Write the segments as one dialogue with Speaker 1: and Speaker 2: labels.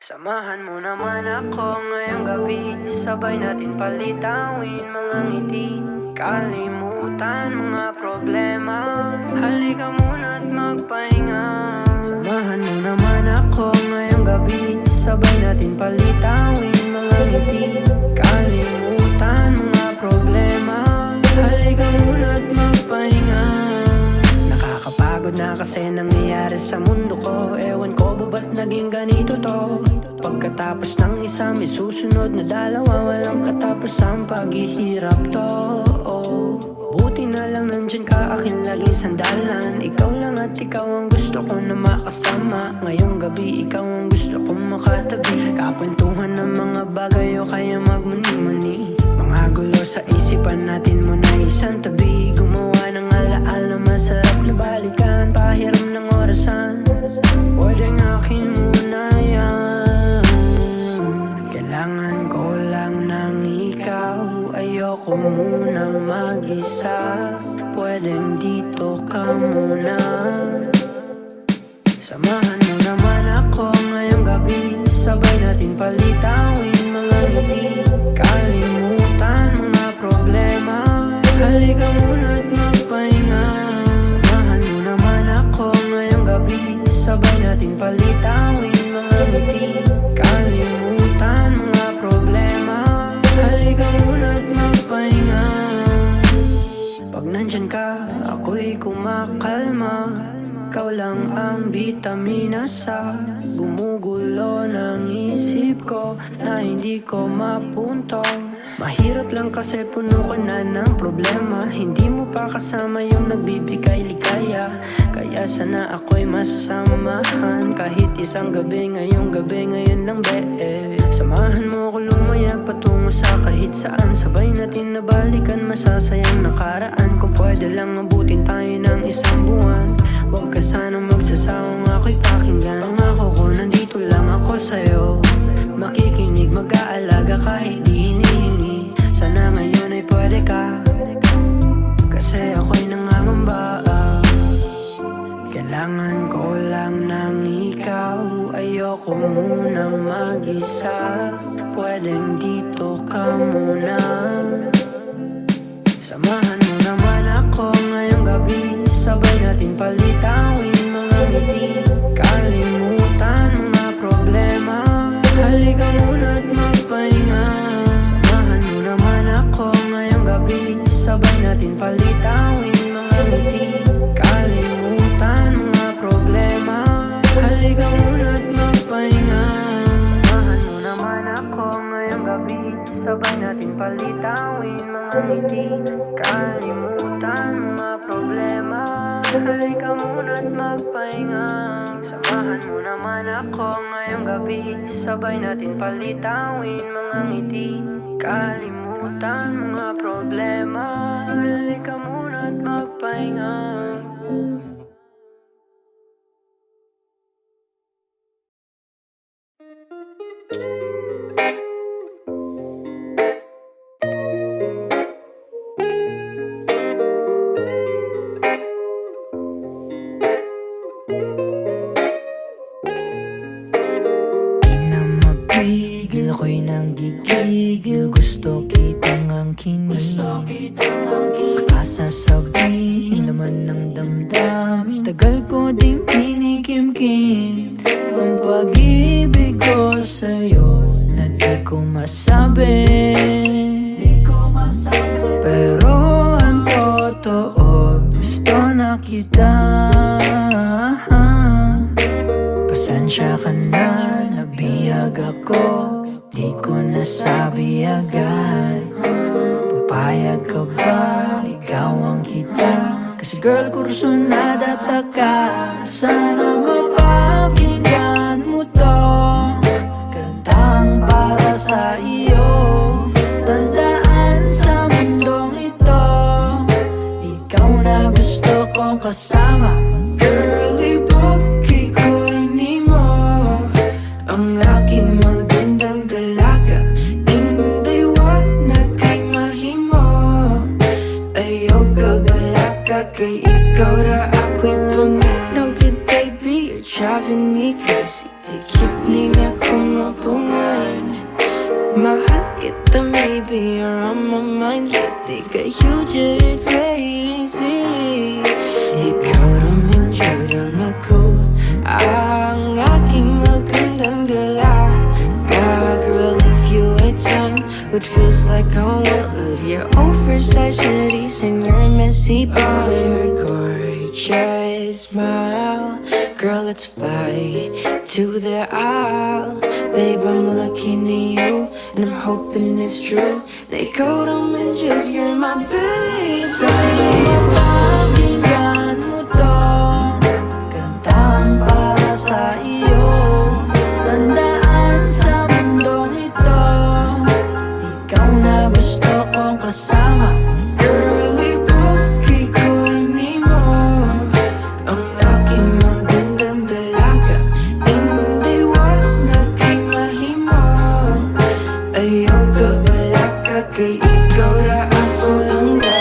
Speaker 1: Samahan mo naman ako ngayong gabi, sabay natin palitawin mga ngiti, kalimutan mga problema. Halika muna't magpahinga. Samahan mo naman ako ngayong gabi, sabay natin palitawin mga ngiti, kalimutan mga problema. Halika muna't magpahinga. Nakakapagod na kasi nangyayari sa mundo ko. Ewan ko ba ba't naging ganito to? Pagkatapos ng isa may susunod na dalawa. Walang katapos ang paghihirap to. Buti na lang nandyan ka, akin laging sandalan. Ikaw lang at ikaw ang gusto ko na makasama. Ngayong gabi ikaw ang gusto kong makatabi. Kakwentuhan ng mga bagay o kaya magmuni-muni. Mga gulo sa isipan natin mo na isang tabi. Gumawa ng alaala masarap na balikan. Pahiram ng orasan, pwedeng akin muna yan. Kailangan ko lang ng ikaw. Ayoko munang mag-isa. Pwedeng dito ka muna. Samahan mo naman ako ngayong gabi, sabay natin palitawin mga ngiti, kalimutan mga problema. Halika muna't magpahinga. Samahan mo naman ako ngayong gabi, sabay natin palitawin mga ngiti, kalimutan mga problema. Halika muna't magpahinga. Pag nandyan ka, ako'y kumakalma. Ikaw lang ang bitamina sa gumugulo ng isip ko na hindi ko mapunto. Mahirap lang kasi puno ka na ng problema. Hindi mo pa kasama yung nagbibigay ligaya. Kaya sana ako'y masamahan kahit isang gabi. Ngayong gabi, ngayon lang be. Samahan mo ko lumayag patungo sa kahit saan. Sabay natin nabalikan masasayang nakaraan. Kung pwede lang abutin tayo ng isang buwan. Huwag ka sanang magsasawang ako'y pakinggan. Pangako ko nandito lang ako sa'yo. Makikinig, mag-aalaga kahit di hinihingi. Sana ngayon ay pwede ka, kasi ako'y nangangamba. Kailangan ko lang ng ikaw. Ayoko munang mag-isa. Pwedeng dito ka muna. Samahan mo naman ako ngayong gabi, sabay natin palitawin mga ngiti, kalimutan mga problema. Halika muna't magpahinga. Samahan mo naman ako ngayong gabi, sabay natin palitawin mga ngiti, kalimutan mga problema. Halika muna't magpahinga. Samahan mo naman ako ngayong gabi, sabay natin palitawin mga ngiti, kalimutan mga problema. Halika muna't magpahinga. Samahan mo naman ako ngayong gabi, sabay natin palitawin mga ngiti, kalimutan mga problema. Halika muna't magpahinga.
Speaker 2: Ako'y nanggigigil, gusto kitang angkinin. Saka sasabihin laman ng damdamin. Tagal ko ding kinikimkim ang pag-ibig ko sa'yo na di ko masabi. Pero ang totoo, gusto na kita. Pasensya ka na, nabiyag ako. Di ko nasabi agad. Papayag ka ba? Ligawan kita. Kasi girl, kursunada ka. Sana mapakinggan mo to. Kantang para sa iyo. Tandaan sa mundong ito, ikaw na gusto kong kasama. Girl, ibukay ko ni mo ang aking magandang dalaga. Inday wanag kay mahimo. Ayaw ka balaka kay ikaw ra ako'y lunod. No good baby, you're driving me crazy. Take it, lean ako mo
Speaker 1: Mahal kita, maybe you're on my mind lately. Kaya you just wait and see. Ikaw naman dyan ako, ang aking magandang dalaga. Girl, if you had time, it feels like I want of your oversized hoodies and your messy body. Your gorgeous smile, girl, let's fly to the aisle. Babe, I'm looking at you, and I'm hoping it's true. They go to mention you're my babe. Sana mapakinggan mo to, kantang para sa iyo. Tandaan sa mundong ito, ikaw na gusto kong kasama. Girlie, bukay ko ni mo, ang aking magandang dalaga. Hindi wag na kay mahimo, ayaw ka bala ka kay ikaw na ako lang ga.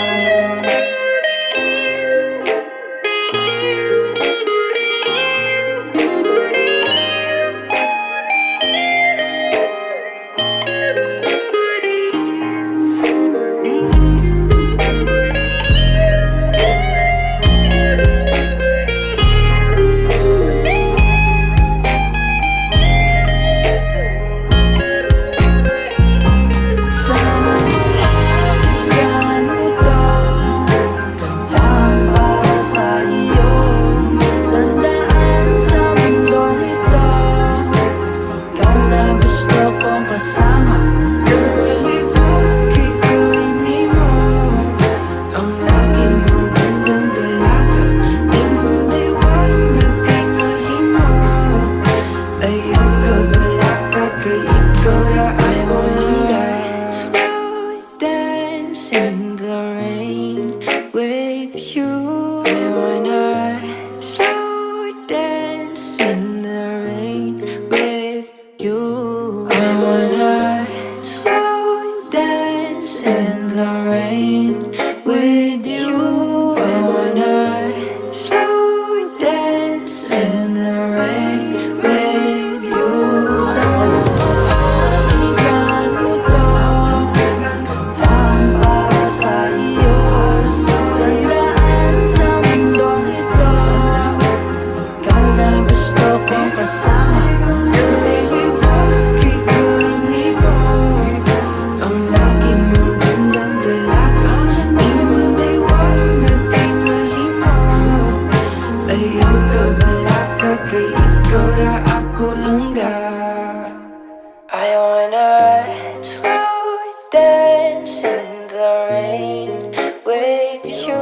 Speaker 1: I wanna slow dance in the rain with you.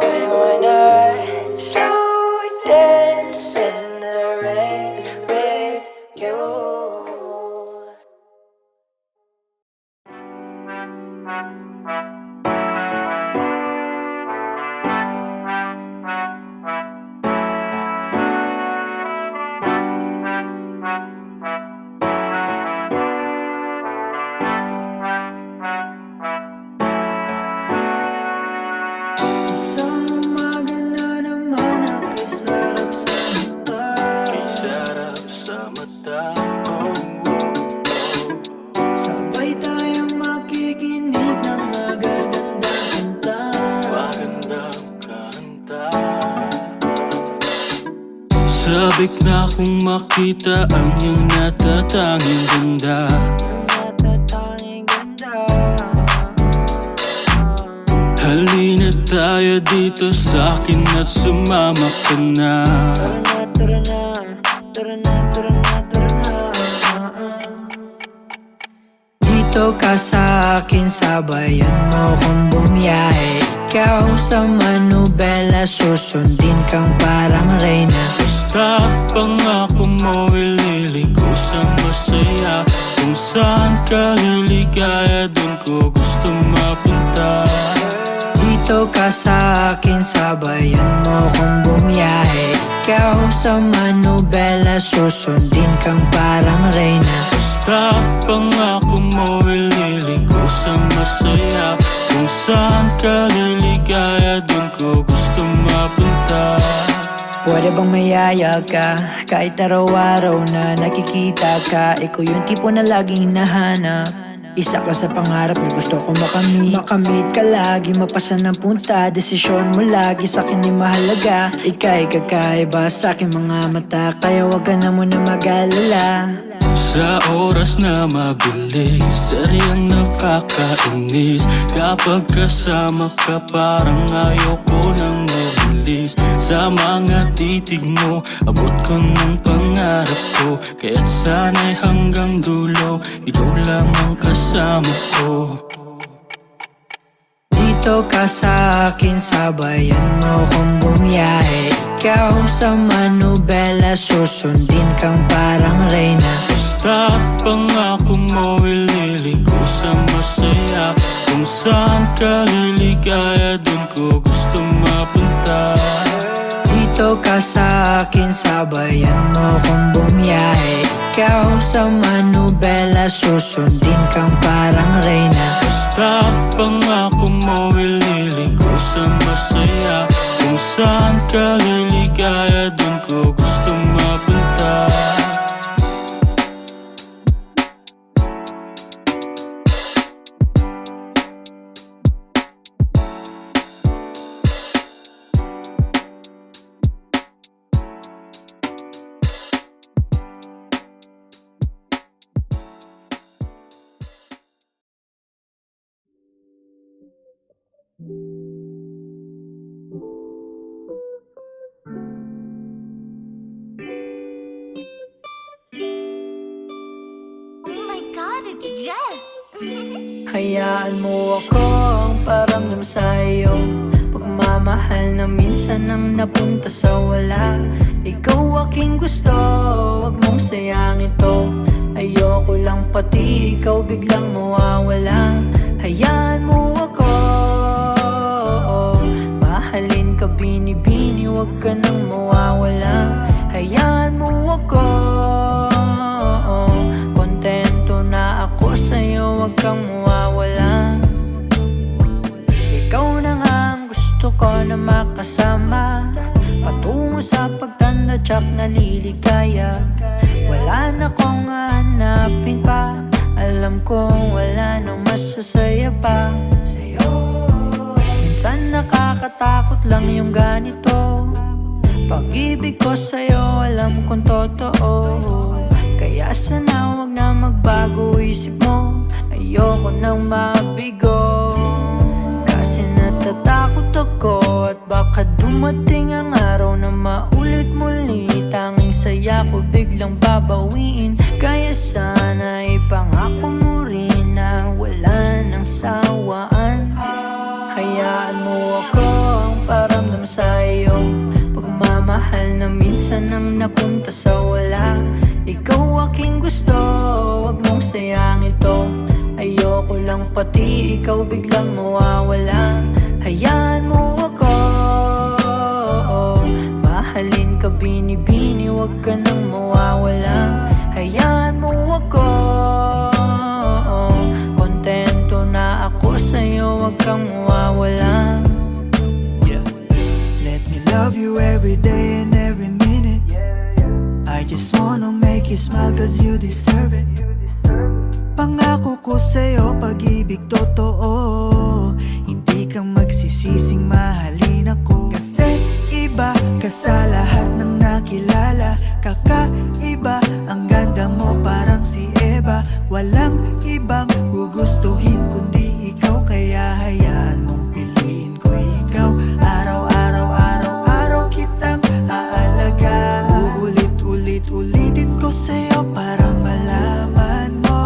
Speaker 1: I wanna slow dance in the rain with you.
Speaker 3: Sabik na kung makita ang iyong natatanging ganda. Halina tayo dito sa'kin at sumama ka na.
Speaker 2: Dito ka sa akin, sabayan mo kong bumiyahe. Ikaw sa manubela, susundin kang parang reyna.
Speaker 3: Basta pangako mo, ililigo sa masaya. Kung saan ka liligaya, dun ko gusto mapunta.
Speaker 2: Dito ka sa akin, sabayan mo kong bumiyahe. Ikaw sa manubela, susundin kang parang reyna.
Speaker 3: Basta pangako mo, ililigo sa masaya. Kung saan ka liligaya, dun ko gusto mapunta.
Speaker 2: Pwede bang mayaya ka, kahit araw-araw na nakikita ka. Ikaw yung tipo na laging hinahanap. Isa ka sa pangarap na gusto ko makamit. Makamit ka lagi, mapasa ng punta. Desisyon mo lagi sa'kin ni mahalaga. Ika'y kakaiba sa'king mga mata, kaya wag ka na muna mag-alala.
Speaker 3: Sa oras na mabilis, saryang nakakainis. Kapag kasama ka parang ayoko nang mabilis. Sa mga titig mo, abot ko ng pangarap ko. Kaya't sana'y hanggang dulo, ikaw lang ang kasama ko.
Speaker 2: Dito ka sa akin, sabayan mo kong bumiyahe. Ikaw sa manubela, susundin kang parang reyna.
Speaker 3: Basta pangako mo, ililigo sa masaya. Kung saan ka liligaya, dun ko gusto mapunta.
Speaker 2: Dito ka sa akin, sabayan mo kong bumiyahe. Ikaw sa manubela, susundin kang parang reyna.
Speaker 3: Basta pangako mo, ililigo sa masaya. Kung saan ka liligaya, dun ko gusto mapunta.
Speaker 4: Oh my God, it's Jet!
Speaker 2: Hayaan mo akong paramdam sa'yo. Pagmamahal na minsan ang napunta sa wala. Ikaw aking gusto, wag mong sayang ito. Ayoko lang pati ikaw biglang mawawala. Hayaan mo ako, mahalin ka bini-bini, wag ka nang mawawala. Hayaan mo ako, kontento na ako sa'yo, wag kang mawawala. Ikaw na nga ang gusto ko na makasama, patungo sa pagtanda tsak naliligaya. Wala na kong hanapin pa, alam kong wala nang masasaya pa sa'yo. Minsan nakakatakot lang yung ganito, pag-ibig ko sa'yo alam kong totoo. Kaya sana wag na magbago isip mo, ayoko nang mabigo. Kasi natatakot ako at baka dumating ang araw na maulit muli. Tanging saya ko biglang babawiin. Kaya sana ipangako mo rin na wala nang sawaan. Hayaan mo ako ang paramdam sa'yo. Pagmamahal na minsan ang napunta sa wala. Ikaw aking gusto, wag mong sayang ito. Ayoko lang pati ikaw biglang mawawala. Hayaan mo ako, mahalin ka bini-bini, wag ka nang mawawala. Hayaan mo ako, kontento na ako sa'yo, wag kang mawawala.
Speaker 5: Let me love you every day and every minute. I just wanna make you smile cause you deserve it. Pangako ko sa'yo, pag-ibig totoo. Hindi ka magsisising mahalin ako. Kasi iba ka sa lahat ng nakilala. Kakaiba, ang ganda mo parang si Eva. Walang ibang gugustuhin kundi ikaw. Kaya hayaan mong piliin ko ikaw. Araw-araw kitang aalaga. Ulitin ko sa'yo para malaman mo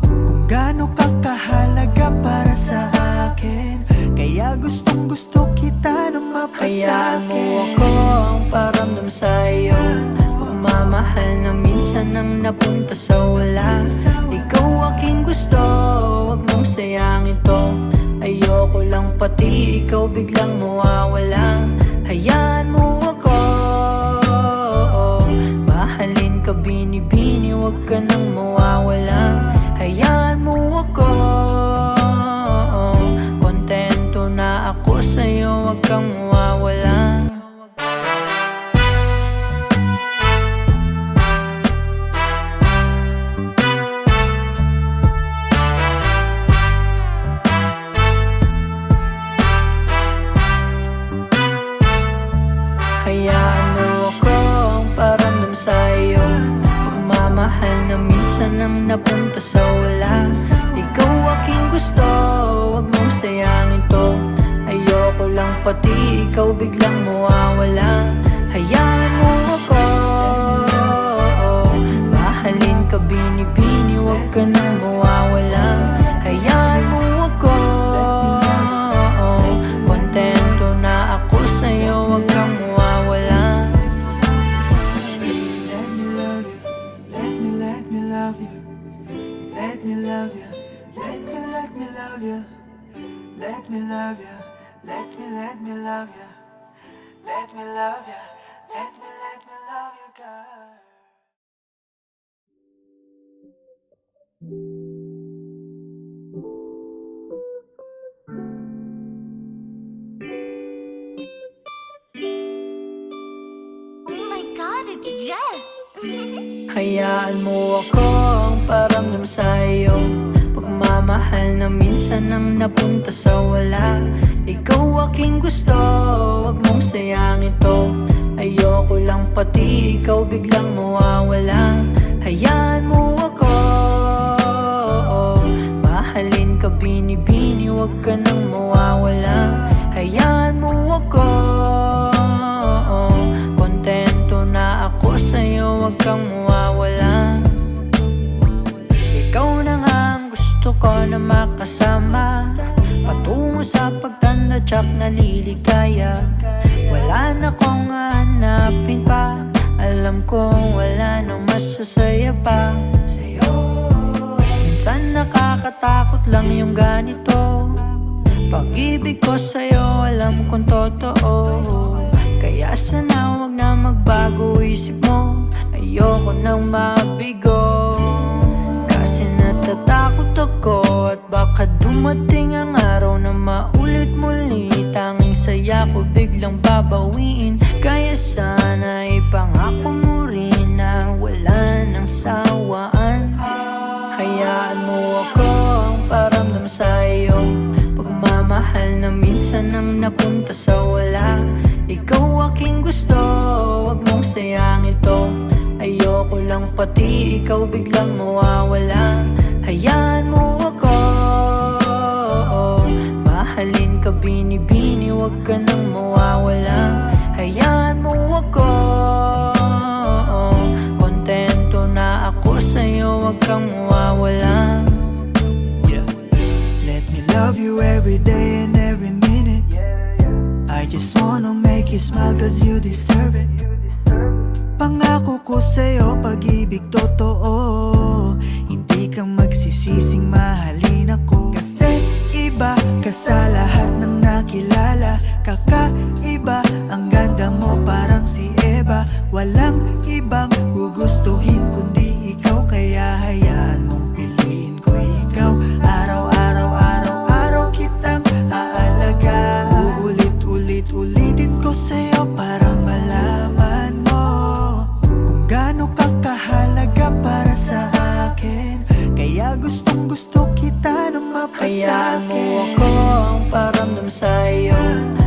Speaker 5: kung gaano ka kahalaga para sa akin. Kaya gustong gusto kita na mapasa'kin.
Speaker 2: Hayaan mo ako ang paramdam sa'yo. Pagmamahal na minsan ang napunta sa wala. Ikaw aking gusto, wag mong sayang ito. Ayoko lang pati ikaw biglang mawawala. Hayaan mo ako, mahalin ka bini-bini, wag ka nang mawawala. Hayaan mo ako, kontento na ako sa'yo, wag kang mawawala. Pagmamahal na minsan ang napunta sa wala. Ikaw aking gusto, wag mong sayangin to. Ayoko lang pati ikaw biglang mawawala. Hayaan mo ako, mahalin ka bini-bini, wag ka nang mawawala. Hayaan mo ako, kontento na ako sa'yo, wag kang mawawala.
Speaker 5: Let me love you, let me love you. Let me love you, let me love you. Let me love you, let me love you. Let me love you, let me love you, girl.
Speaker 4: Oh my god, it's Jet!
Speaker 2: Hayaan mo akong paramdam sa'yo. Pagmamahal na minsan ang napunta sa wala. Ikaw aking gusto, wag mong sayangin to. Ayoko lang pati ikaw biglang mawawala. Hayaan mo ako, mahalin ka bini-bini, wag ka nang mawawala. Hayaan mo ako, kontento na ako sa'yo, wag kang mawawala. Ikaw na nga ang gusto ko na makasama, patungo sa pagtanda tsak naliligaya. Wala na kong hanapin pa, alam kong wala nang masasaya pa sa'yo. Minsan nakakatakot lang yung ganito, pag-ibig ko sa'yo alam kong totoo. Kaya sana wag na magbago isip mo, ayoko nang mabigo. Kasi natatakot ako at baka dumating ang araw na maulit muli. Tanging saya ko biglang babawiin. Kaya sana ipangako mo rin na wala nang sawaan. Hayaan mo ako ang paramdam sa'yo. Pagmamahal na minsan ang napunta sa wala. Ikaw aking gusto, wag mong sayangin to. Ayoko lang pati ikaw biglang mawawala. Hayaan mo ako, mahalin ka bini-bini, wag ka nang mawawala. Hayaan mo ako, kontento na ako sa'yo, wag kang mawawala.
Speaker 5: Let me love you every day and every minute. I just wanna make you smile cause you deserve it. Pangako ko sa'yo, pag-ibig totoo. Hindi ka magsisising mahalin ako. Kasi iba ka sa lahat ng nakilala. Kakaiba, ang ganda mo parang si Eva. Walang ibang gugustuhin kundi ikaw. Kaya hayaan mong piliin ko ikaw. Araw-araw kitang aalaga. Uulit-ulitin ko sa'yo para malaman mo kung gaano ka kahalaga para sa akin. Kaya gustong gusto kita na mapasa'kin.
Speaker 2: Hayaan mo ako ang paramdam sa'yo.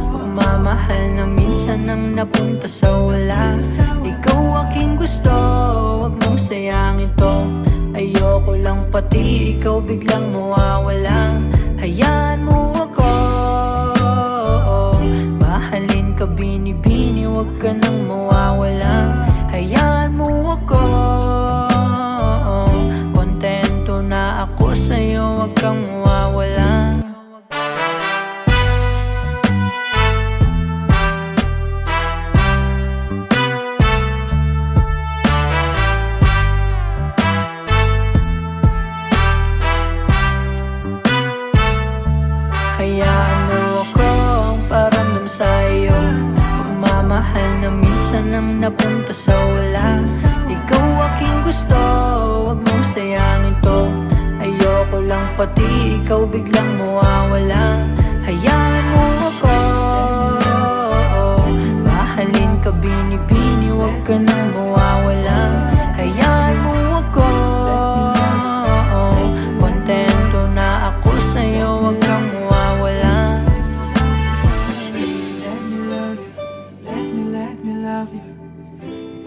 Speaker 2: Pagmamahal na minsan ang napunta sa wala. Ikaw aking gusto, wag mong sayangin to. Ayoko lang pati ikaw biglang mawawala. Hayaan mo ako, mahalin ka bini-bini, wag ka nang mawawala. Hayaan mo ako, kontento na ako sa'yo, wag kang mawawala. Hayaan mo ako ang paramdam sa'yo. Pagmamahal na minsan ang napunta sa wala. Ikaw aking gusto, wag mong sayangin to. Ayoko lang pati ikaw biglang mawawala. Hayaan mo ako, mahalin ka bini-bini, wag ka nang mawawala. Hayaan mo ako, kontento na ako sa'yo, wag kang mawawala.
Speaker 5: Let me love you, let me love you.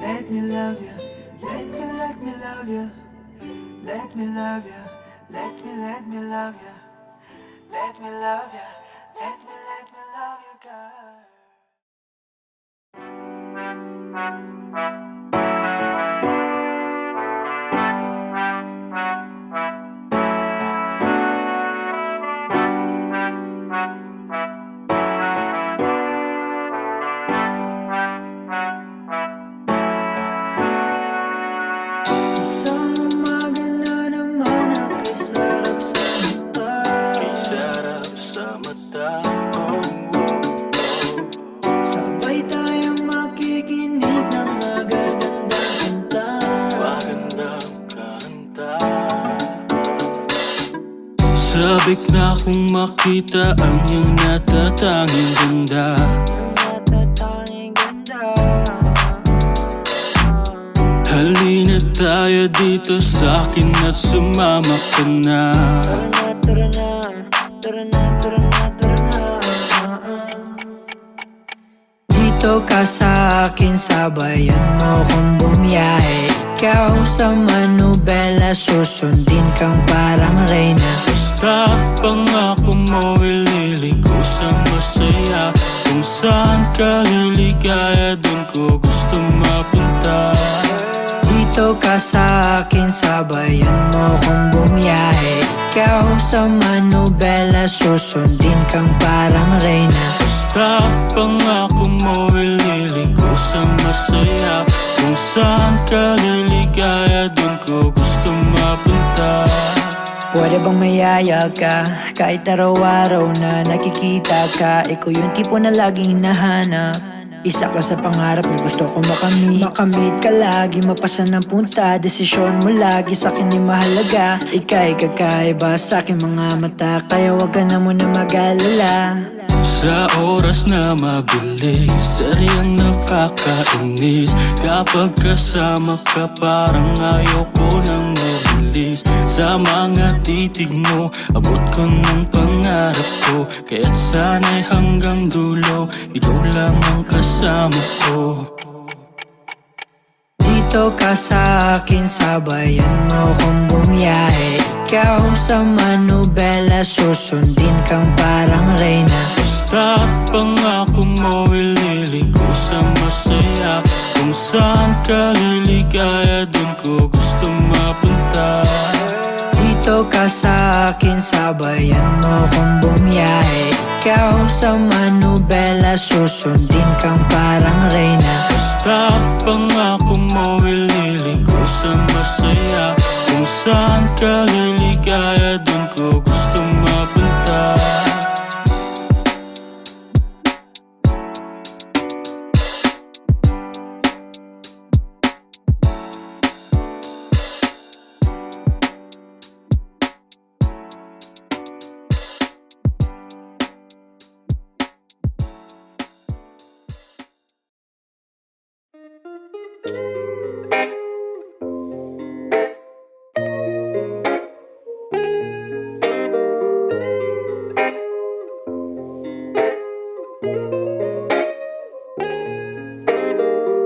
Speaker 5: Let me love you, let me love you. Let me love ya, let me love ya. Let me love ya, let me love you, girl.
Speaker 1: Isang umaga na naman ako'y sarap sa mata.
Speaker 3: Kay sarap sa mata.
Speaker 1: Sabay tayong makikinig ng magagandang kanta.
Speaker 3: Magandang kanta. Sabik na kung makita ang iyong natatanging ganda. Halina tayo dito sa'kin at sumama ka na.
Speaker 2: Dito ka sa akin, sabayan mo kong bumiyahe. Ikaw sa manubela, susundin kang parang reyna.
Speaker 3: Basta pangako mo ililigo sa masaya. Kung saan ka liligaya, dun ko gusto mapunta.
Speaker 2: Dito ka sa akin, sabayan mo kong bumiyahe. Ikaw sa manubela, susundin kang parang reyna.
Speaker 3: Basta pangako mo ililigo sa masaya. Kung saan ka liligaya, dun ko gusto mapunta.
Speaker 2: Pwede bang mayaya ka? Kahit araw-araw na nakikita ka, ikaw yung tipo na laging hinahanap. Isa ka sa pangarap na gusto ko makamit. Makamit ka lagi, mapasan ng punta. Desisyon mo lagi sa'kin ay mahalaga. Ika'y kakaiba sa'king mga mata, kaya wag ka na muna mag-alala.
Speaker 3: Sa oras na mabilis, saryang nakakainis. Kapag kasama ka parang ayoko nang mabilis. Sa mga titig mo, abot ko ng pangarap ko. Kaya't sana'y hanggang dulo, ikaw lang ang kasama ko.
Speaker 2: Dito ka sa akin, sabayan mo kong bumiyahe. Ikaw sa manubela, susundin kang parang reyna.
Speaker 3: Basta pangako mo ililigo sa masaya. Kung saan ka liligaya, dun ko gusto mapunta.
Speaker 2: Dito ka sa akin, sabayan mo kong bumiyahe. Ikaw sa manubela, susundin kang parang reyna.
Speaker 3: Basta pangako mo ililigo sa masaya. Kung saan ka liligaya, dun ko gusto mapunta.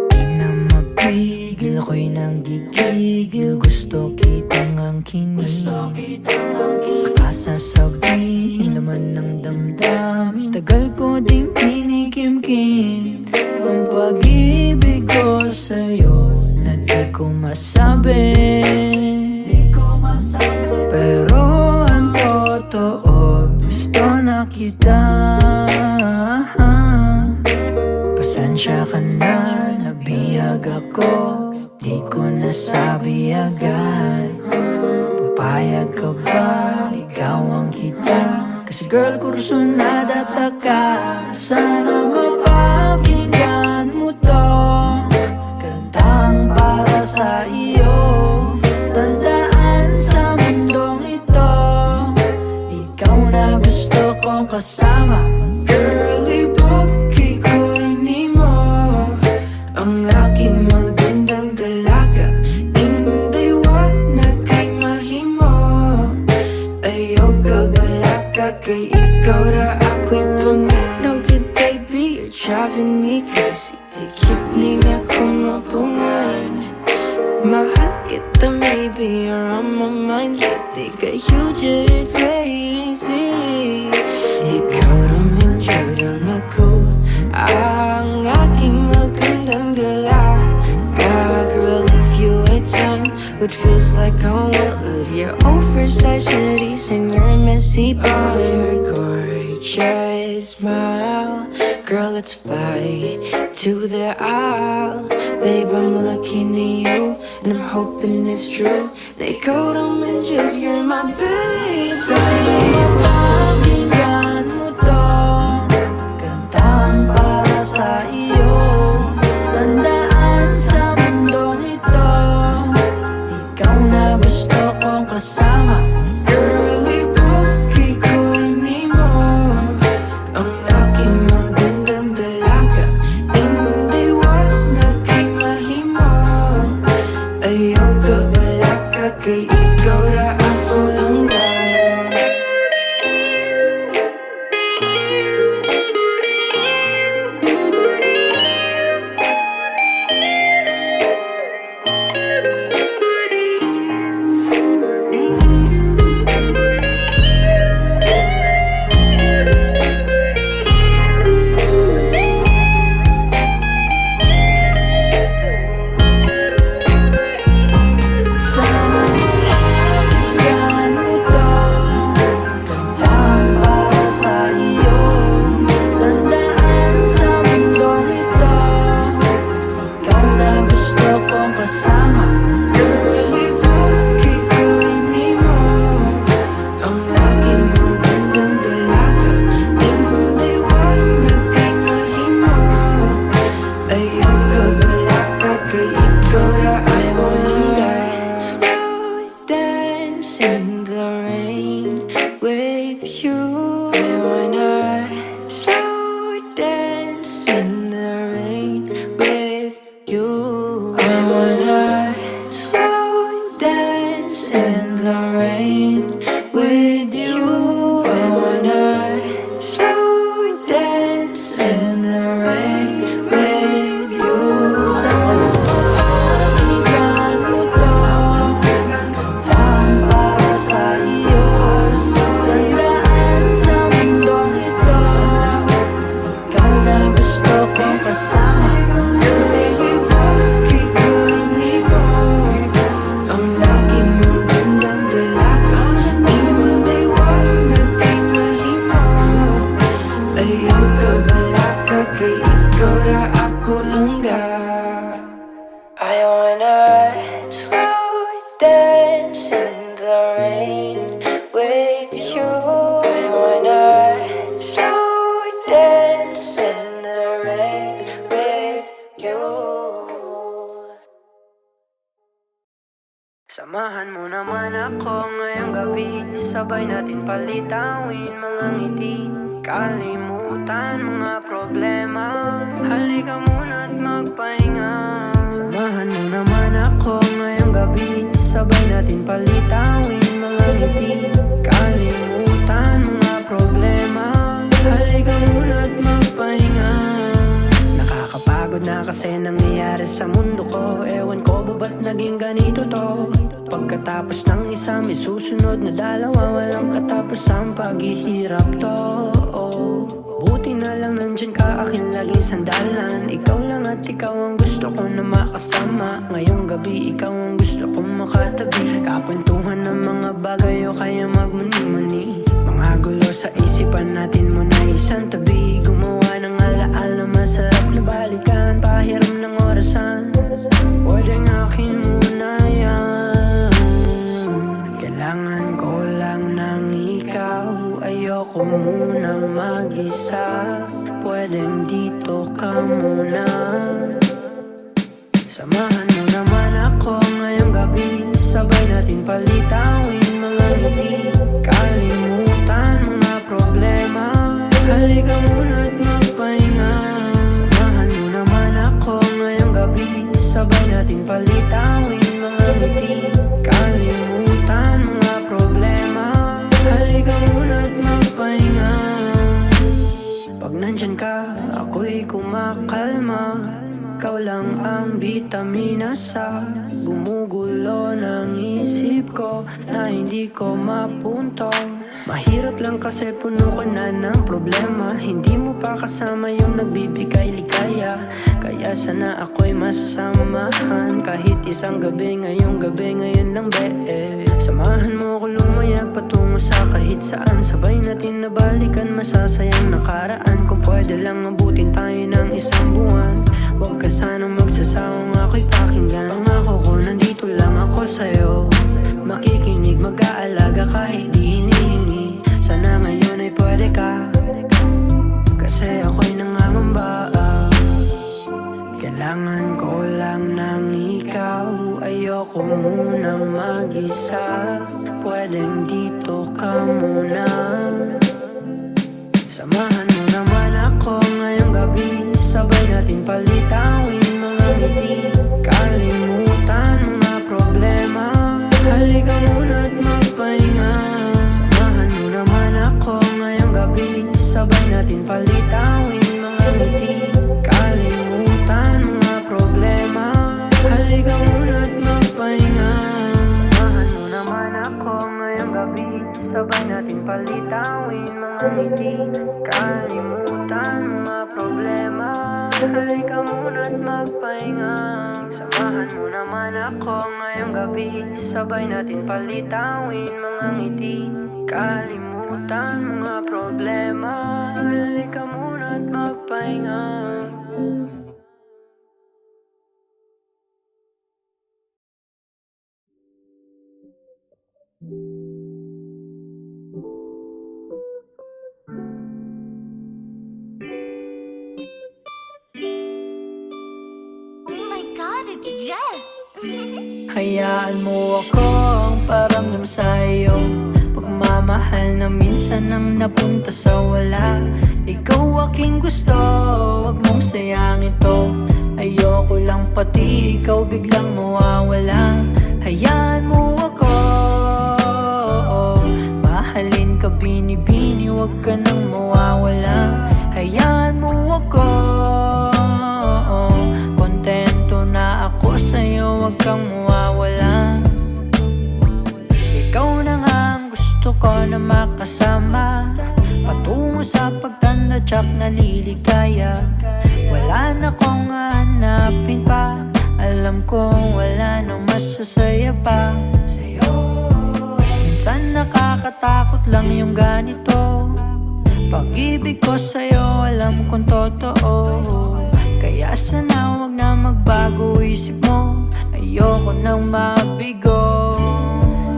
Speaker 2: Di na mapigil, ako'y nanggigigil. Gusto kitang angkinin, saka sasabihin laman ng damdamin. Tagal ko ding kinikimkim ang pag-ibig ko sa'yo na di ko masabi. Pero ang totoo, gusto na kita. Pasensya ka na, nabiyag ako. Di ko nasabi agad. Papayag ka ba, ligawan kita? Kasi girl, kursunada ka. Sana mapakinggan mo to, kantang para sa iyo. Tandaan sa mundong ito, ikaw na gusto kong kasama. Girl, ibukay ko ni mo ang aking magandang dalaga. Inday wanag kay mahimo, ayaw ka balaka. Kay ikaw ra ako'y lumino. Good baby, you're driving me crazy. Tikip ni ako mapungan. Mahal kita maybe
Speaker 1: you're on my mind. Lately, kay huge crazy. Ikaw naman dyan ako, ang aking magandang dalaga. Girl, if you had time, it feels like I want of your oversized hoodies and your messy body. Your gorgeous smile, girl, let's fly to the aisle. Babe, I'm looking at you, and I'm hoping it's true. They go to mention you're my babe. Sa'yo mapakinggan mo to, kantang para sa iyo. Tandaan sa mundong ito, ikaw na gusto kong kasama. Girlie, bakit ko mo ang aking magandang dalaga? Hindi wag naging mahimo. Ayaw ka wala ka, kay ikaw na ako lang ga. I wanna slow dance in the rain with you. I wanna slow dance in the rain with you. Samahan mo naman ako ngayong gabi, sabay natin palitawin mga ngiti, kalimutan mga problema. Halika muna't magpahinga. Samahan mo naman ako ngayong gabi, sabay natin palitawin mga ngiti, kalimutan mga problema. Halika muna't magpahinga. Nakakapagod na kasi nangyayari sa mundo ko. Ewan ko ba ba't naging ganito to? Pagkatapos ng isa may susunod na dalawa, walang katapos ang paghihirap to. Buti na lang nandyan ka, akin laging sandalan. Ikaw lang at ikaw ang gusto ko na makasama. Ngayong gabi ikaw ang gusto kong makatabi, kapuntuhan ng mga bagay o kaya magmuni-muni. Mga gulo sa isipan natin mo na isang tabi, gumawa ng alaala masarap na balikan, pahiram ng orasan. Pwedeng akin muna yan. Kailangan ko lang ng ikaw, ayoko munang mag-isa. Pwedeng dito ka muna. Samahan mo naman ako ngayong gabi, sabay natin palitawin mga ngiti, kalimutan mga problema. Halika muna't magpahinga. Samahan mo naman ako ngayong gabi, sabay natin palitawin mga ngiti, kalimutan mga problema. Halika muna't magpahinga. Pag nandyan ka, ako'y kumakalma. Ikaw lang ang bitamina sa gumugulo ng isip ko na hindi ko mapuntong. Mahirap lang kasi puno ka na ng problema. Hindi mo pa kasama yung nagbibigay ligaya. Kaya sana ako'y masamahan kahit isang gabi, ngayong gabi, ngayon lang be. Samahan mo ko lumayag patungo sa kahit saan. Sabay natin nabalikan masasayang nakaraan. Kung pwede lang abutin tayo ng isang buwan. Huwag ka sanang magsasawang ako'y pakinggan. Pangako ko nandito lang ako sa'yo. Makikinig, mag-aalaga kahit di hinihingi. Sana ngayon ay pwede ka, kasi ako'y nangangamba. Kailangan ko lang ng ikaw. Ayoko munang mag-isa. Pwedeng dito ka muna. Samahan mo naman ako ngayong gabi. Sabay natin palitawin mga ngiti. Kalimutan mga problema. Halika muna't magpahinga. Samahan mo naman ako ngayong gabi. Sabay natin palitawin mga ngiti. Kalimutan mga problema. Halika muna't magpahinga. Samahan mo naman ako ngayong gabi. Sabay natin palitawin mga ngiti. Kalimutan mga problema. Halika muna't magpahinga. Samahan mo naman ako ngayong gabi. Sabay natin palitawin mga ngiti. Kalimutan mga problema. Halika muna't magpahinga.
Speaker 4: Oh my God, it's Jet!
Speaker 2: Hayaan mo akong paramdam sa'yo. Pagmamahal na minsan ang napunta sa wala. Ikaw aking gusto, wag mong sayang ito. Ayoko lang pati ikaw biglang mawawala. Hayaan mo ako, mahalin ka bini-bini, wag ka nang mawawala. Hayaan mo ako, kontento na ako sa'yo, wag kang mawawala. Ikaw na nga ang gusto ko na makasama, patungo sa pagtanda tsak naliligaya. Wala na kong hanapin pa, alam kong wala nang masasaya pa sa'yo. Minsan nakakatakot lang yung ganito. Pag-ibig ko sa'yo alam kong totoo. Kaya sana wag na magbago isip mo. Ayoko nang mabigo,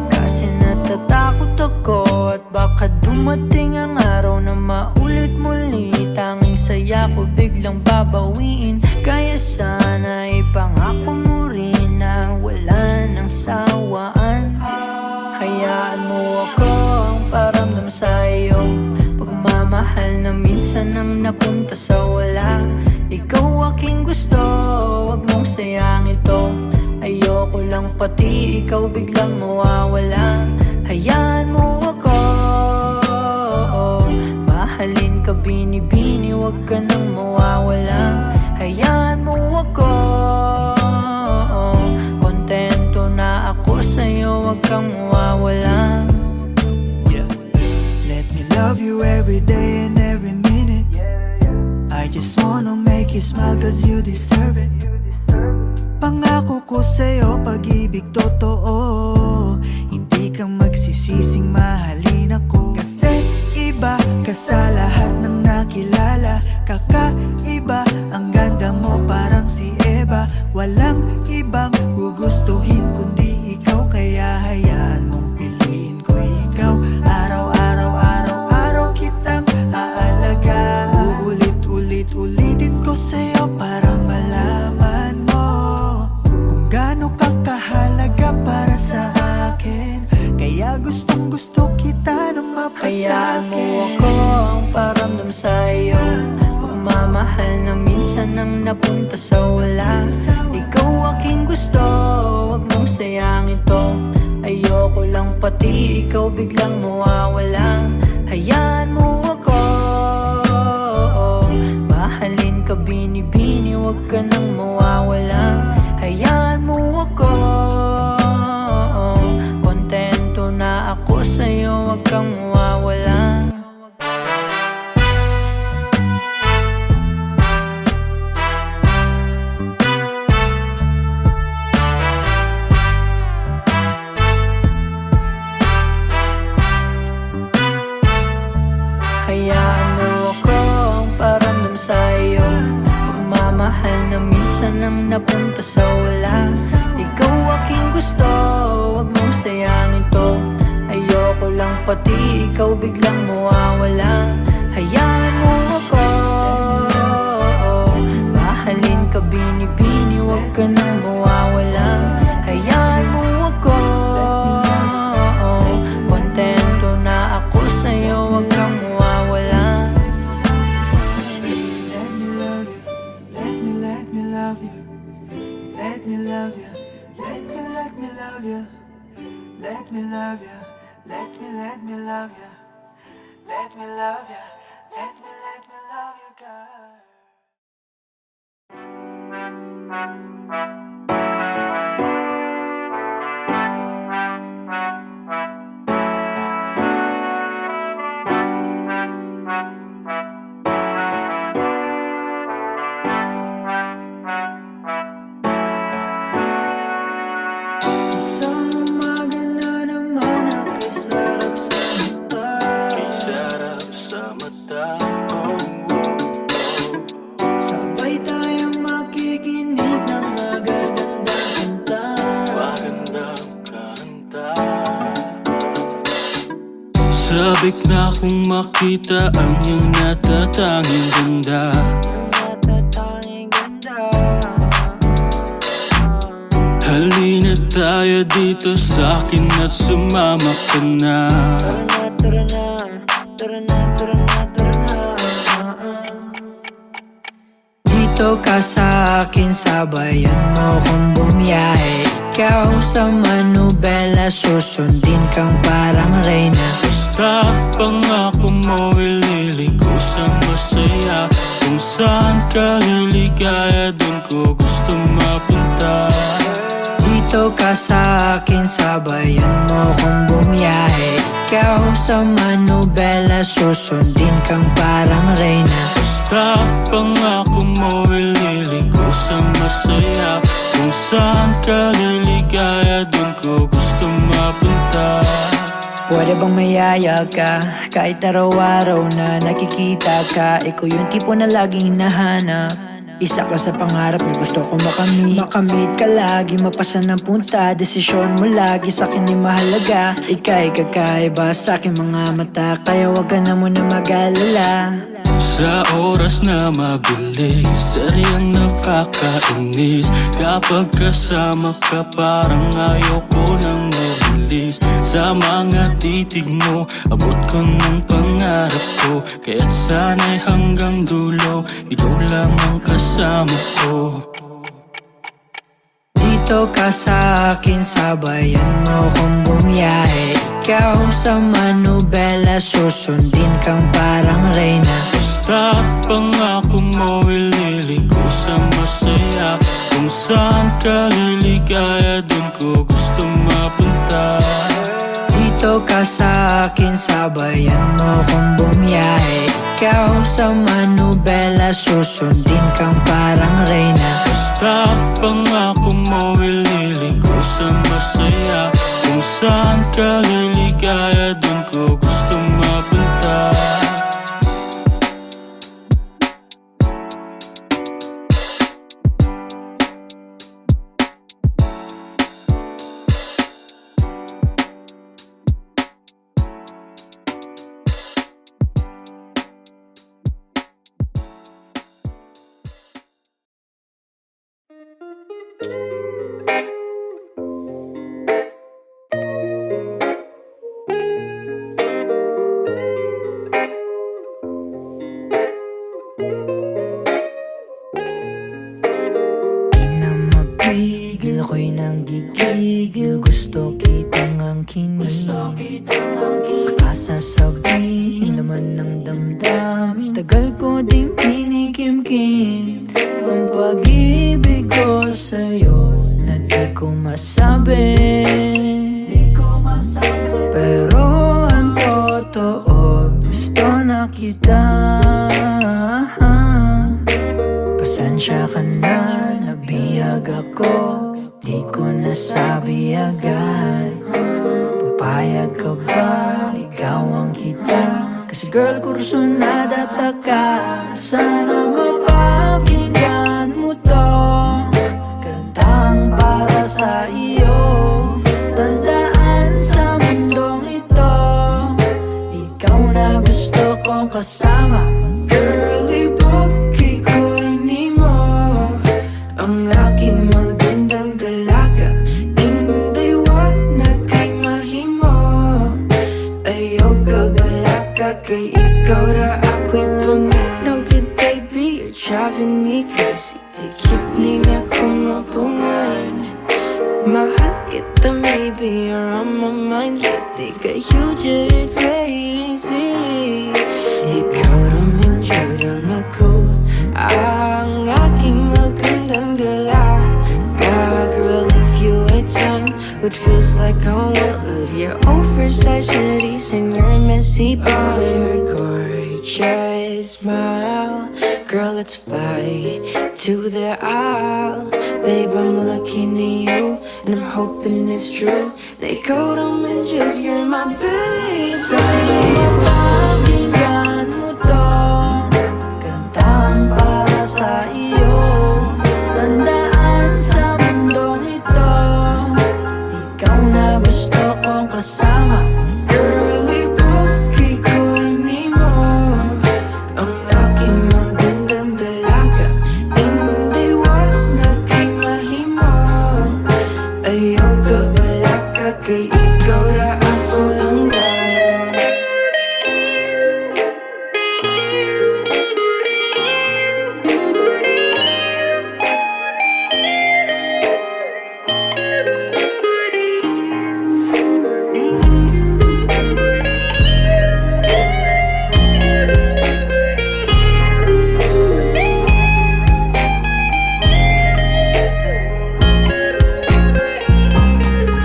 Speaker 2: kasi natatakot ako at baka dumating ang araw na maulit muli. Tanging saya ko biglang babawiin. Kaya sana ipangako mo rin na wala nang sawaan. Hayaan mo ako ang paramdam sa'yo. Pagmamahal na minsan ang napunta sa wala. Ikaw aking gusto, wag mong sayang ito. Ayoko lang pati ikaw biglang mawawala. Hayaan mo ako, mahalin ka bini-bini, wag ka nang mawawala. Hayaan mo ako, kontento na ako sa'yo, wag kang mawawala.
Speaker 5: Let me love you every day and every minute. I just wanna make you smile cause you deserve it. Pangako ko sa'yo pag-ibig totoo. Hindi ka magsisising mahalin ako. Kasi iba ka sa lahat ng nakilala. Kakaiba, ang ganda mo parang si Eva. Walang ibang gugustuhin kundi ikaw. Kaya hayaan mong piliin ko ikaw. Araw-araw kitang aalaga. Ulitin ko sa'yo para malaman mo kung gaano ka kahalaga para sa akin. Kaya gustong gusto kita na mapasa'kin.
Speaker 2: Hayaan mo ako ang paramdam sa'yo. Pagmamahal na minsan ang napunta sa wala. Ikaw aking gusto, wag mong sayang ito. Ayoko lang pati ikaw biglang mawawala. Hayaan mo ako, mahalin ka bini-bini, wag ka nang mawawala. Hayaan mo ako, kontento kang mawawala. Hayaan mo akong paramdam sa'yo, pagmamahal na minsan ang napunta sa wala. Ikaw aking gusto, wag mong sayangin to. Ayoko lang pati ikaw biglang mawawala. Hayaan mo ako, mahalin ka bini-bini, wag ka nang mawawala. Hayaan mo ako, kontento na ako sa'yo, wag kang mawawala.
Speaker 5: Let me love you, let me love you. Let me love you, let me love you. Let me love you, let me love you. Let me love you, let me love you, girl.
Speaker 2: Isang umaga na naman ako'y sarap sa mata.
Speaker 3: Kay sarap sa mata.
Speaker 2: Sabay tayong makikinig ng magagandang kanta.
Speaker 3: Magandang kanta. Sabik na kung makita ang iyong natatanging ganda.
Speaker 2: Natatanging ganda.
Speaker 3: Halina tayo dito sa'kin at sumama ka na.
Speaker 2: Tara na, tara na, tara na, tara na, tara na. Dito ka sa akin, sabayan mo kong bumiyahe. Ikaw sa manubela, susundin kang parang reyna.
Speaker 3: Basta pangako mo ililigo sa masaya. Kung saan ka liligaya, dun ko gusto mapunta.
Speaker 2: Dito ka sa akin, sabayan mo kong bumiyahe. Ikaw sa manubela, susundin kang parang reyna.
Speaker 3: Basta pangako mo ililigo sa masaya. Kung saan ka liligaya, dun ko gusto mapunta.
Speaker 2: Pwede bang mayaya ka, kahit araw-araw na nakikita ka. Ikaw yung tipo na laging hinahanap. Isa ka sa pangarap na gusto ko makamit. Makamit ka lagi, mapasan ng punta. Desisyon mo lagi sa'kin ni mahalaga. Ika'y kakaiba sa'king mga mata, kaya wag ka na muna mag-alala.
Speaker 3: Sa oras na mabilis, saryang nakakainis. Kapag kasama ka parang ayoko nang mabilis. Sa mga titig mo, abot ko ng pangarap ko. Kaya't sana'y hanggang dulo, ikaw lang ang kasama ko.
Speaker 2: Dito ka sa akin, sabayan mo kong bumiyahe. Ikaw sa manubela, susundin kang parang reyna.
Speaker 3: Basta pangako mo ililigo sa masaya. Kung saan ka liligaya, dun ko gusto mapunta.
Speaker 2: Dito ka sa akin, sabayan mo kong bumiyahe. Ikaw sa manubela, susundin kang parang reyna.
Speaker 3: Basta pangako mo ililigo sa masaya. Kung saan ka liligaya, dun ko gusto mapunta.
Speaker 2: Pigil ko'y nanggigigil, gusto kitang angkinin. Saka sasabihin laman ng damdamin, tagal ko ding kinikimkim. Ang pag-ibig ko sa'yo na di ko masabi. Pero ang Kasi girl, kursunada ka. Sana mapakinggan mo to, kantang para sa iyo. Tandaan sa mundong ito, ikaw na gusto kong kasama. Girlie, bukay ko'y ni mo, ang aking magandang dalaga. Indiwanag kay mahimo, ayaw ka balaka. Kay ikaw ra ako'y tuminog. Baby, you're driving me crazy. Tikip niya kung mapungan. Mahal kita, maybe you're on my mind lately. Kaya you just crazy. Ikaw raming jurang ako, ang aking magandang dalaga. Girl, if you had time, it feels like I want love your oversized hoodies and your messy body. Your gorgeous smile, girl, let's fly to the aisle. Babe, I'm looking at you, and I'm hoping it's true. They go to mention you're my babe. Sana mapakinggan mo to, kantang para sa iyo. Tandaan sa mundong ito, ikaw na gusto kong kasama. Girlie, bukay ko'y ni mo, ang aking magandang dalaga. Indiwanag kay mahimo, ayaw ka balaka. Kay ikaw ra ako langga.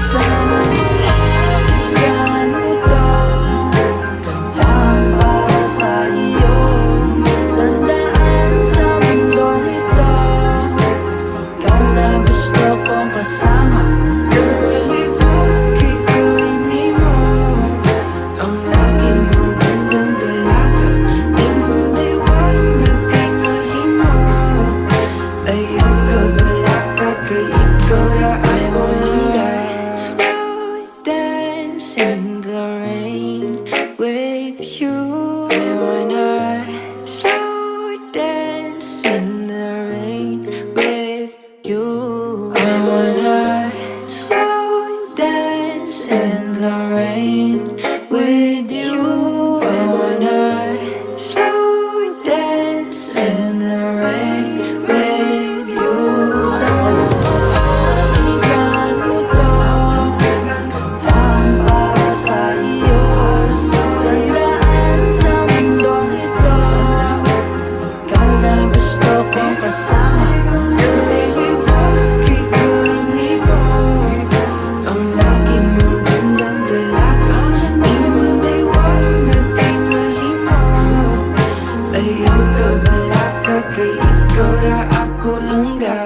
Speaker 2: Sana mapakinggan mo to, kantang para sa iyo. Tandaan sa mundong ito, ikaw na gusto kong kasama. Girlie, bukay ko'y ni mo, ang aking magandang dalaga. Indiwanag kay mahimo, ayaw ka balaka. Kay ikaw ra ako langga. Slow dance in the rain with you. I wanna slow dance in the rain with you. I wanna slow dance in the rain with you. I wanna slow dance in the rain with you. Sana mapakinggan mo to, kantang para sa iyo. Tandaan sa mundong ito, ikaw na gusto kong kasama. Girlie, bukay ko'y ni mo, ang aking magandang dalaga. Indiwanag kay mahimo, ayaw ka balaka. Kay ikaw ra ako langga.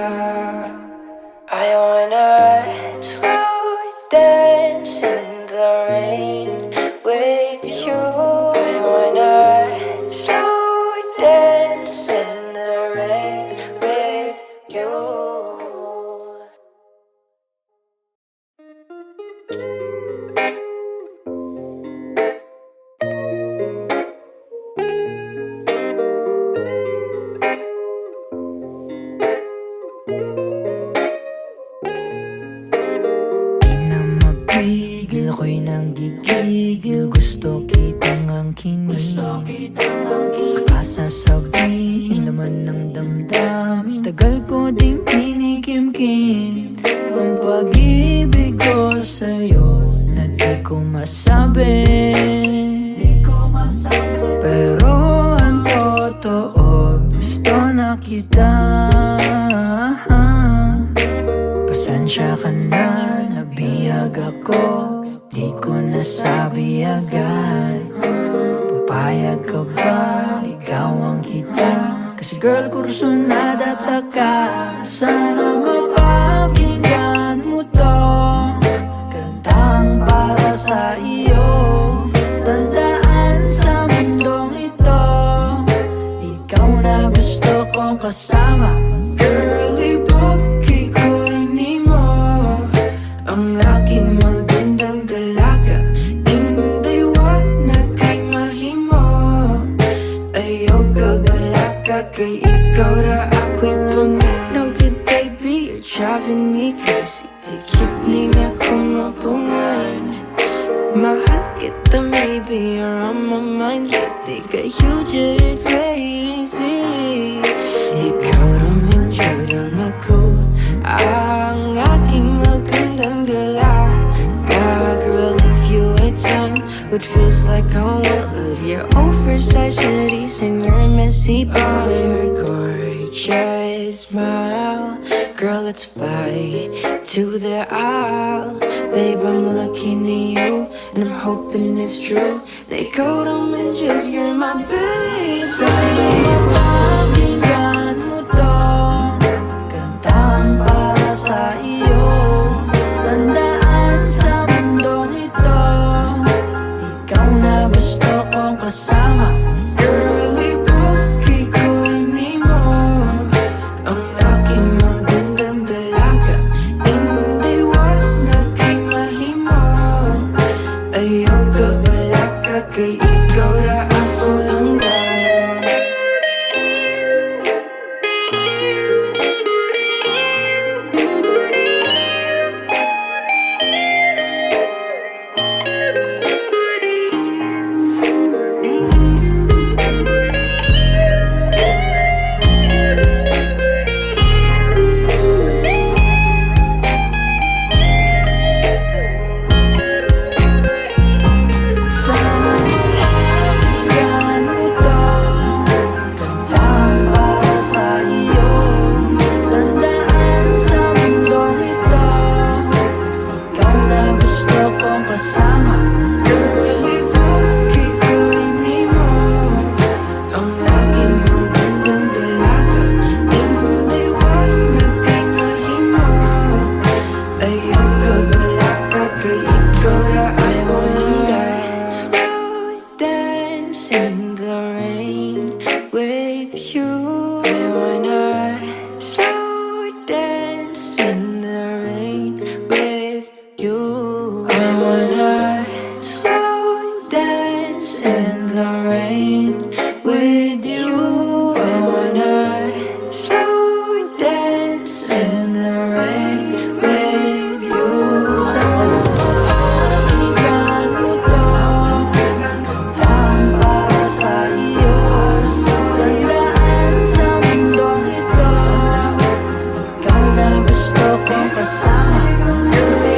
Speaker 2: I wanna slow dance in the rain with you. I wanna slow dance in the rain with you. Di na mapigil, ako'y nanggigigil. Gusto kitang angkinin, saka sasabihin laman ng damdamin. Tagal ko ding kinikimkim ang pag-ibig ko sa'yo na di ko masabi. Pero ang totoo, gusto na kita. Pasensya ka na, nabiyag ako, di ko nasabi agad. Papayag ka ba, ligawan kita? Kasi girl, kursunada ka. Sana mapakinggan mo to, kantang para sa iyo. Tandaan sa mundo kasama.
Speaker 1: Girl, ibukay ko ni mo ang aking magandang dalaga. Inday na kay mahimo. Ayaw ka balaga kay ikaw ra ako'y no good baby, you're driving me crazy. Dikit niya kung mapungan. Mahal kita maybe you're on my mind lately. Girl, you just crazy. Ikaw naman dyan ako, ang aking magandang dalaga. Girl, if you had time, it feels like I want love. Your oversized hoodies and your messy body, your gorgeous smile. Girl, let's fly to the aisle. Babe, I'm looking at you and I'm hoping it's true. They go to mention you're my best.
Speaker 2: Pakinggan mo to, kantahan para sa iyo. Tandaan sa mundong ito, ikaw na gusto kong kasama.
Speaker 1: Girl, ibukay ko ni mo ang aking magandang dalaga. Inday na kay mahimo. Ayaw ka balaga kay ikaw ra ako lang ga.
Speaker 2: Pakinggan mo to, kantahan para sa iyo. Tandaan sa mundong ito, ikaw na gusto kong kasama.
Speaker 1: Girl, ibukay ko ni mo ang aking magandang dalaga. Inday na kay mahimo. Ayaw ka balaga kay ikaw ra ako lang ga. Slow dance in the rain with you. I wanna slow dance in the rain with you. I wanna slow dance in the rain with you. I wanna slow dance in the rain with you.
Speaker 2: Pakinggan mo to, kantahan para sa iyo. Tandaan sa mundong ito, ikaw na gusto kong kasama.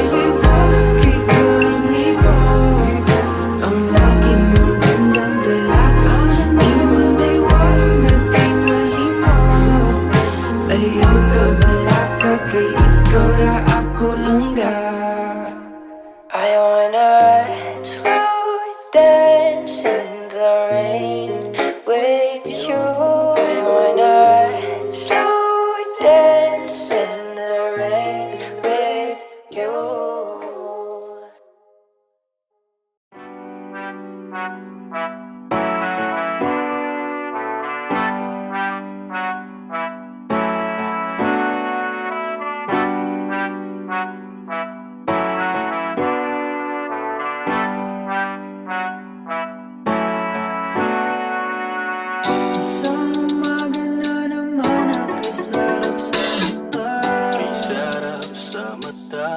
Speaker 1: Ibukay ko ni mo ang aking magandang dalaga. Inday na kay mahimo. Ayaw ka balaga kay ikaw ra ako lang ga. I wanna slow dance in the rain with you. I wanna slow dance in the rain with you.
Speaker 2: Isang umaga na naman ako'y sarap sa mata.
Speaker 3: Ay sarap sa mata.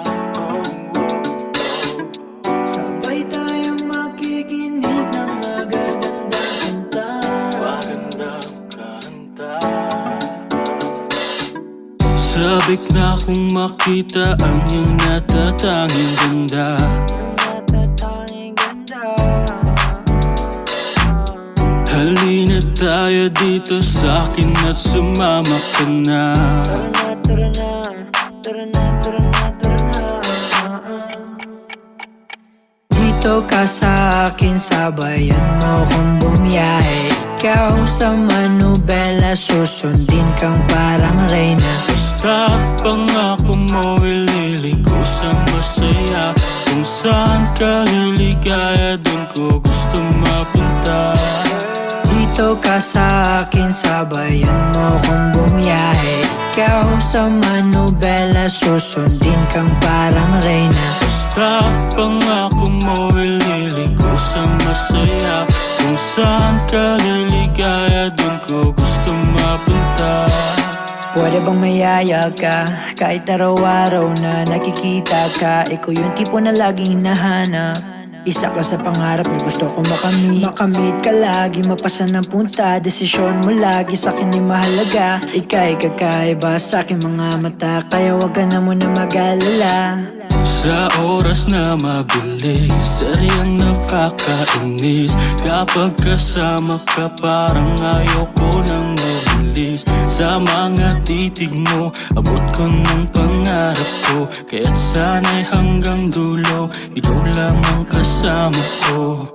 Speaker 2: Sabay tayong makikinig ng magagandang kanta.
Speaker 3: Magandang kanta. Sabik na kung makita ang iyong natatanging ganda. Halina tayo dito sa'kin at sumama ka na.
Speaker 2: Dito ka sa akin, sabayan mo kong bumiyahe. Ikaw sa manubela, susundin kang parang reyna.
Speaker 3: Basta pangako mo ililiko sa masaya. Kung saan ka liligaya, doon ko gusto mapunta.
Speaker 2: Dito Dito ka sa akin, sabayan mo kong bumiyahe. Ikaw sa manubela, susundin kang parang reyna.
Speaker 3: Basta pangako mo, ililiko sa masaya. Kung saan ka liligaya, dun ko gusto mapunta.
Speaker 2: Pwede bang mayaya ka? Kahit araw-araw na nakikita ka, ikaw yung tipo na laging hinahanap. Isa ka sa pangarap na gusto ko makamit. Makamit ka lagi, mapasan ng punta. Desisyon mo lagi sa'kin ay mahalaga. Ika'y kakaiba sa'king mga mata, kaya wag ka na muna mag-alala.
Speaker 3: Sa oras na mabilis, saryang nakakainis. Kapag kasama ka, parang ayoko nang mabilis. Sa mga titig mo, abot ko ng pangarap ko. Kaya't sana'y hanggang dulo, ikaw lang ang kasama ko.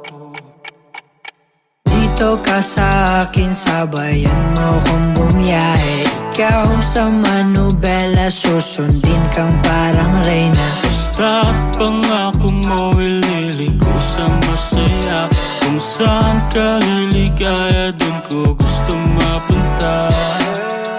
Speaker 2: Dito ka sa akin, sabayan mo kong bumiyahe. Ikaw sa manubela, susundin kang parang reyna.
Speaker 3: Basta pangako mo, ililiko sa masaya. Kung saan ka liligaya, dun ko gusto mapunta.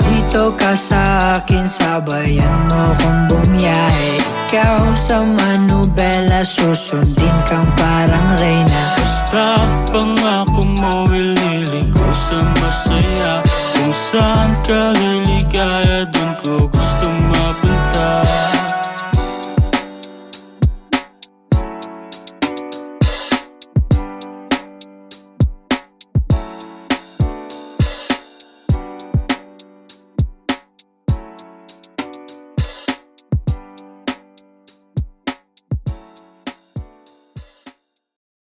Speaker 2: Dito ka sa akin, sabayan mo kong bumiyahe. Ikaw sa manubela, susundin kang parang reyna.
Speaker 3: Basta pangako mo, ililiko sa masaya. Kung saan ka liligaya, dun ko gusto